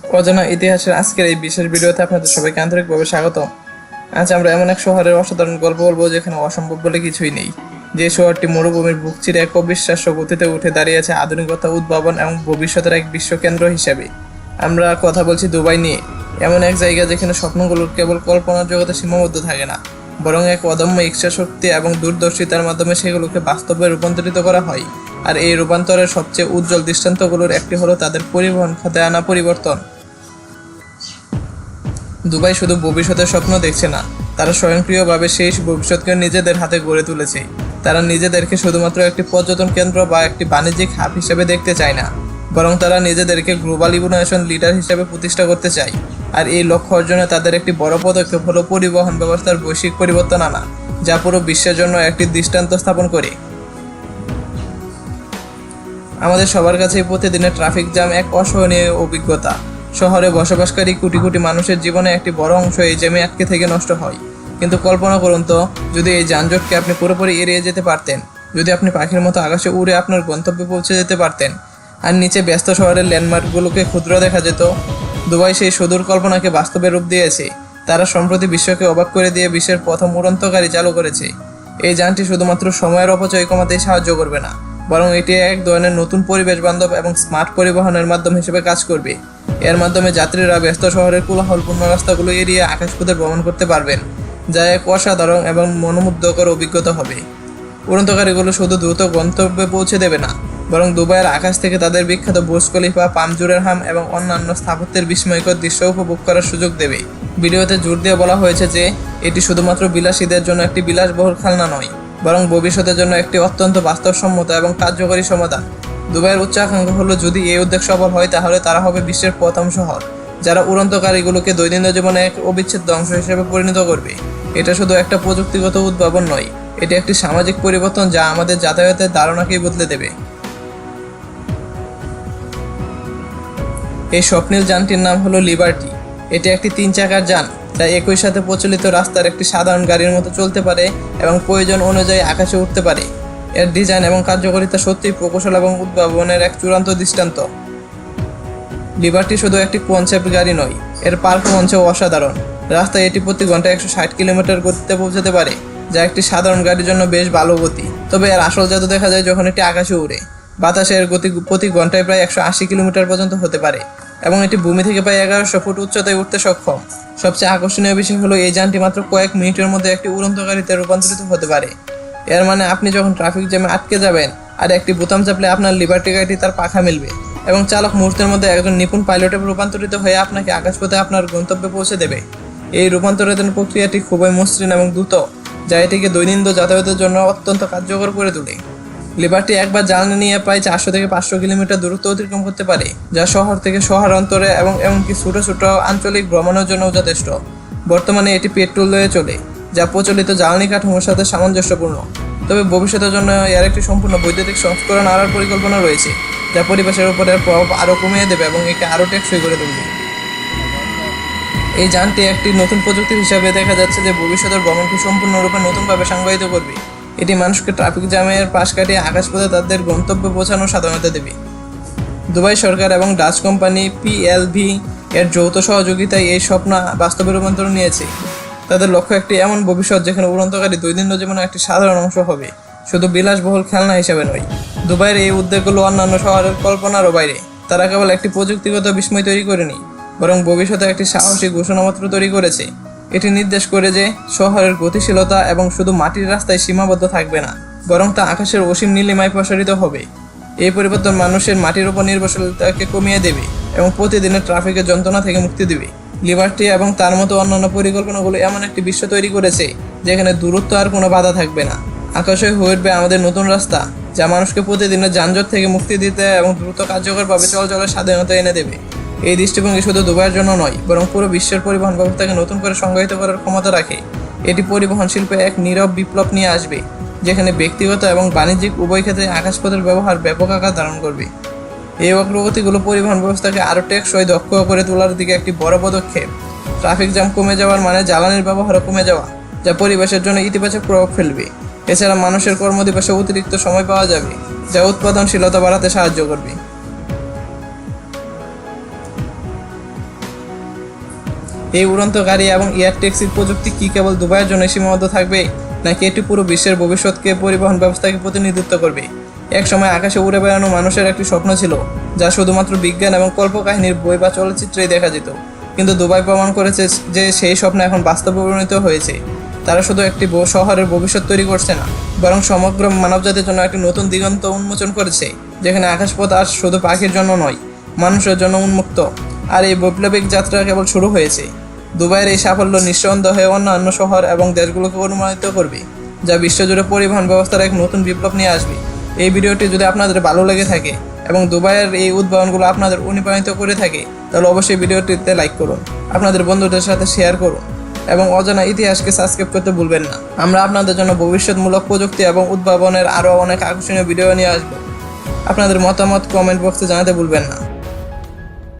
অজানা ইতিহাসের আজকের এই বিশেষ ভিডিওতে আপনাদের সবাইকে আন্তরিকভাবে স্বাগত। আজ আমরা এমন এক শহরের অসাধারণ গল্প বলবো যেখানে অসম্ভব বলে কিছুই নেই। যে শহরটি মরুভূমির বুক চিরে এক অবিশ্বাস্য গতিতে উঠে দাঁড়িয়েছে আধুনিকতা, উদ্ভাবন এবং ভবিষ্যতের এক বিশ্বকেন্দ্র হিসেবে। আমরা কথা বলছি দুবাই নিয়ে, এমন এক জায়গা যেখানে স্বপ্নগুলোর কেবল কল্পনার জগতে সীমাবদ্ধ থাকে না, বরং এক অদম্য ইচ্ছাশক্তি এবং দূরদর্শিতার মাধ্যমে সেগুলোকে বাস্তবে রূপান্তরিত করা হয়। আর এই রূপান্তরের সবচেয়ে উজ্জ্বল দৃষ্টান্তগুলোর একটি হলো তাদের পরিবহন খাতে আনা পরিবর্তন। দুবাই শুধু ভবিষ্যতের স্বপ্ন দেখছে না, তারা স্বয়ংক্রিয়ভাবে সেই ভবিষ্যৎকে নিজেদের হাতে গড়ে তুলেছে। তারা নিজেদেরকে শুধুমাত্র একটি পর্যটন কেন্দ্র বা একটি বাণিজ্যিক হাব হিসেবে দেখতে চায় না, বরং তারা নিজেদেরকে গ্লোবাল ইনোভেশন লিডার হিসেবে প্রতিষ্ঠা করতে চায়। আর এই লক্ষ্য অর্জনে তাদের একটি বড় পদক্ষেপ হলো পরিবহন ব্যবস্থার বৈশ্বিক পরিবর্তন আনা, যা পুরো বিশ্বের জন্য একটি দৃষ্টান্ত স্থাপন করে। আমাদের সবার কাছে প্রতিদিনের ট্রাফিক জ্যাম এক অসহনীয় অভিজ্ঞতা। শহরে বসবাসকারী কোটি কোটি মানুষের জীবনে একটি বড় অংশ এই জ্যামে আটকে থেকে নষ্ট হয়। কিন্তু কল্পনা করুন তো, যদি এই যানজটকে আপনি পুরোপুরি এড়িয়ে যেতে পারতেন, যদি আপনি পাখির মতো আকাশে উড়ে আপনার গন্তব্যে পৌঁছে যেতে পারতেন, আর নিচে ব্যস্ত শহরের ল্যান্ডমার্কগুলোকে ক্ষুদ্র দেখা যেত। দুবাই সেই সুদূর কল্পনাকে বাস্তবে রূপ দিয়েছে। তারা সম্প্রতি বিশ্বকে অবাক করে দিয়ে বিশ্বের প্রথম উড়ন্ত গাড়ি চালু করেছে। এই যানটি শুধুমাত্র সময়ের অপচয় কমাতেই সাহায্য করবে না, বরং এটি এক ধরনের নতুন পরিবেশ বান্ধব এবং স্মার্ট পরিবহনের মাধ্যম হিসেবে কাজ করবে। এর মাধ্যমে যাত্রীরা ব্যস্ত শহরের কোলাহলপূর্ণ রাস্তাগুলো এড়িয়ে আকাশপথে ভ্রমণ করতে পারবেন, যা এক অসাধারণ এবং মনোমুগ্ধকর অভিজ্ঞতা হবে। উড়ন্ত গাড়িগুলো শুধু দ্রুত গন্তব্যে পৌঁছে দেবে না, বরং দুবাইয়ের আকাশ থেকে তাদের বিখ্যাত বুর্জ খলিফা, পাম জুরেরহাম এবং অন্যান্য স্থাপত্যের বিস্ময়কর দৃশ্য উপভোগ করার সুযোগ দেবে। ভিডিওতে জোর দিয়ে বলা হয়েছে যে এটি শুধুমাত্র বিলাসীদের জন্য একটি বিলাসবহুল খেলনা নয়, বরং ভবিষ্যতের জন্য একটি অত্যন্ত বাস্তবসম্মত এবং কার্যকরী সমাধান। দুবাইয়ের উচ্চাকাঙ্ক্ষা হলো, যদি এই উদ্যোগ সফল হয় তাহলে তারা হবে বিশ্বের প্রথম শহর যারা উড়ন্ত গাড়িগুলোকে দৈনন্দিন জীবনে এক অবিচ্ছেদ্য অংশ হিসেবে পরিণত করবে। এটা শুধু একটা প্রযুক্তিগত উদ্ভাবন নয়, এটি একটি সামাজিক পরিবর্তন যা আমাদের যাতায়াতের ধারণাকেই বদলে দেবে। এই স্বপ্নের যানটির নাম হলো লিবার্টি। এটি একটি 3 চাকার যান যা একই সাথে প্রচলিত রাস্তার একটি সাধারণ গাড়ির মতো চলতে পারে এবং প্রয়োজন অনুযায়ী আকাশে উঠতে পারে। এর ডিজাইন এবং কার্যকারিতা সত্যিই প্রকৌশল এবং উদ্ভাবনের এক চূড়ান্ত দৃষ্টান্ত। লিবার্টি শুধু একটি কনসেপ্ট গাড়ি নয়, এর পারফরম্যান্সও অসাধারণ। রাস্তায় এটি প্রতি ঘন্টায় 160 কিলোমিটার গতিতে পৌঁছাতে পারে, যা একটি সাধারণ গাড়ির জন্য বেশ ভালো গতি। তবে এর আসল জাদু দেখা যায় যখন এটি আকাশে উড়ে। বাতাসে এর গতি প্রতি ঘন্টায় প্রায় 180 কিলোমিটার পর্যন্ত হতে পারে এবং এটি ভূমি থেকে প্রায় 1100 ফুট উচ্চতায় উঠতে সক্ষম। সবচেয়ে আকর্ষণীয় বিষয় হলো এই যানটি মাত্র কয়েক মিনিটের মধ্যে একটি উড়ন্ত গাড়িতে রূপান্তরিত হতে পারে। এর মানে আপনি যখন ট্রাফিক জ্যামে আটকে যাবেন আর একটি বোতাম চাপলে আপনার লিবার্টি গাড়িটি তার পাখা মেলবে এবং চালক মুহূর্তের মধ্যে একজন নিপুণ পাইলটে রূপান্তরিত হয়ে আপনাকে আকাশপথে আপনার গন্তব্যে পৌঁছে দেবে। এই রূপান্তরিত প্রক্রিয়াটি খুবই মসৃণ এবং দ্রুত, যা এটিকে দৈনন্দিন যাতায়াতের জন্য অত্যন্ত কার্যকর করে তোলে। লিবার্টি একবার জ্বালানি নিয়ে প্রায় 400 থেকে 500 কিলোমিটার দূরত্ব অতিক্রম করতে পারে, যা শহর থেকে শহর অন্তরে এবং এমনকি ছোট ছোট আঞ্চলিক ভ্রমণের জন্য যথেষ্ট। বর্তমানে এটি পেট্রোল দিয়ে চলে, যা প্রচলিত জ্বালানি কাঠামোর সাথে সামঞ্জস্যপূর্ণ। তবে ভবিষ্যতের জন্য এর একটি সম্পূর্ণ বৈদ্যুতিক সংস্করণ আনার পরিকল্পনা রয়েছে, যা পরিবেশের উপর এর প্রভাব আরও কমিয়ে দেবে এবং একে আরও টেকসই করে তুলবে। এই যানটি একটি নতুন প্রযুক্তি হিসাবে দেখা যাচ্ছে যে ভবিষ্যতের ভ্রমণকে সম্পূর্ণরূপে নতুনভাবে সংজ্ঞায়িত করবে। এটি মানুষকে ট্রাফিক জ্যামের পাশ কাটিয়ে আকাশপথে তাদের গন্তব্যে পৌঁছানোর স্বাধীনতা দেবে। দুবাই সরকার এবং ডাচ কোম্পানি PLV এর যৌথ সহযোগিতায় এই স্বপ্ন বাস্তবে রূপান্তর নিয়েছে। তাদের লক্ষ্য একটি এমন ভবিষ্যৎ যেখানে উড়ন্ত গাড়ি দৈনন্দিন জীবনে একটি সাধারণ অংশ হবে, শুধু বিলাসবহুল খেলনা হিসেবে নয়। দুবাইয়ের এই উদ্যোগগুলো অন্যান্য শহরের কল্পনারও বাইরে। তারা কেবল একটি প্রযুক্তিগত বিস্ময় তৈরি করেনি, বরং ভবিষ্যতে একটি সাহসী ঘোষণাপত্র তৈরি করেছে। এটি নির্দেশ করে যে শহরের গতিশীলতা এবং শুধু মাটির রাস্তায় সীমাবদ্ধ থাকবে না, বরং তা আকাশের অসীম নীলিমায় প্রসারিত হবে। এই পরিবর্তন মানুষের মাটির উপর নির্ভরশীলতাকে কমিয়ে দেবে এবং প্রতিদিনের ট্রাফিকের যন্ত্রণা থেকে মুক্তি দেবে। লিবার্টি এবং তার মতো অন্যান্য পরিকল্পনাগুলো এমন একটি বিশ্ব তৈরি করেছে যেখানে দূরত্ব আর কোনো বাধা থাকবে না। আকাশে হয়ে উঠবে আমাদের নতুন রাস্তা, যা মানুষকে প্রতিদিনের যানজট থেকে মুক্তি দিতে এবং দ্রুত কার্যকরভাবে চলাচলের স্বাধীনতা এনে দেবে। এই দৃষ্টিভঙ্গি শুধু দুবাইয়ের জন্য নয়, বরং পুরো বিশ্বের পরিবহন ব্যবস্থাকে নতুন করে সংজ্ঞায়িত করার ক্ষমতা রাখে। এটি পরিবহন শিল্পে এক নীরব বিপ্লব নিয়ে আসবে, যেখানে ব্যক্তিগত এবং বাণিজ্যিক উভয় ক্ষেত্রে আকাশপথের ব্যবহার ব্যাপক আকার ধারণ করবে। এই অগ্রগতিগুলো পরিবহন ব্যবস্থাকে আরও টেকসই দক্ষ করে তোলার দিকে একটি বড় পদক্ষেপ। ট্রাফিক জ্যাম কমে যাওয়ার মানে জ্বালানির ব্যবহারও কমে যাওয়া, যা পরিবেশের জন্য ইতিবাচক প্রভাব ফেলবে। এছাড়া মানুষের কর্মদিবসে অতিরিক্ত সময় পাওয়া যাবে, যা উৎপাদনশীলতা বাড়াতে সাহায্য করবে। এই উড়ন্ত গাড়ি এবং এয়ার ট্যাক্সির প্রযুক্তি কি কেবল দুবাইয়ের জন্য সীমাবদ্ধ থাকবে, নাকি এটি পুরো বিশ্বের ভবিষ্যৎকে পরিবহন ব্যবস্থাকে প্রতিনিধিত্ব করবে? এক সময় আকাশে উড়ে বেড়ানো মানুষের একটি স্বপ্ন ছিল, যা শুধুমাত্র বিজ্ঞান এবং কল্পকাহিনীর বই বা চলচ্চিত্রেই দেখা যেত। কিন্তু দুবাই প্রমাণ করেছে যে সেই স্বপ্ন এখন বাস্তবে পরিণত হয়েছে। তারা শুধু একটি শহরের ভবিষ্যৎ তৈরি করছে না, বরং সমগ্র মানবজাতির জন্য একটি নতুন দিগন্ত উন্মোচন করেছে, যেখানে আকাশপথ আর শুধু পাখির জন্য নয়, মানুষের জন্য উন্মুক্ত। আর এই বৈপ্লবিক যাত্রা কেবল শুরু হয়েছে। দুবাইয়ের এই সাফল্য নিঃসন্দেহে অন্যান্য শহর এবং দেশগুলোকে অনুপ্রাণিত করবে, যা বিশ্বজুড়ে পরিবহন ব্যবস্থার এক নতুন বিপ্লব নিয়ে আসবে। এই ভিডিওটি যদি আপনাদের ভালো লেগে থাকে এবং দুবাইয়ের এই উদ্ভাবনগুলো আপনাদের অনুপ্রাণিত করে থাকে, তাহলে অবশ্যই ভিডিওটিতে লাইক করুন, আপনাদের বন্ধুদের সাথে শেয়ার করুন এবং অজানা ইতিহাসকে সাবস্ক্রাইব করতে ভুলবেন না। আমরা আপনাদের জন্য ভবিষ্যৎমূলক প্রযুক্তি এবং উদ্ভাবনের আরও অনেক আকর্ষণীয় ভিডিও নিয়ে আসবো। আপনাদের মতামত কমেন্ট বক্সে জানাতে ভুলবেন না।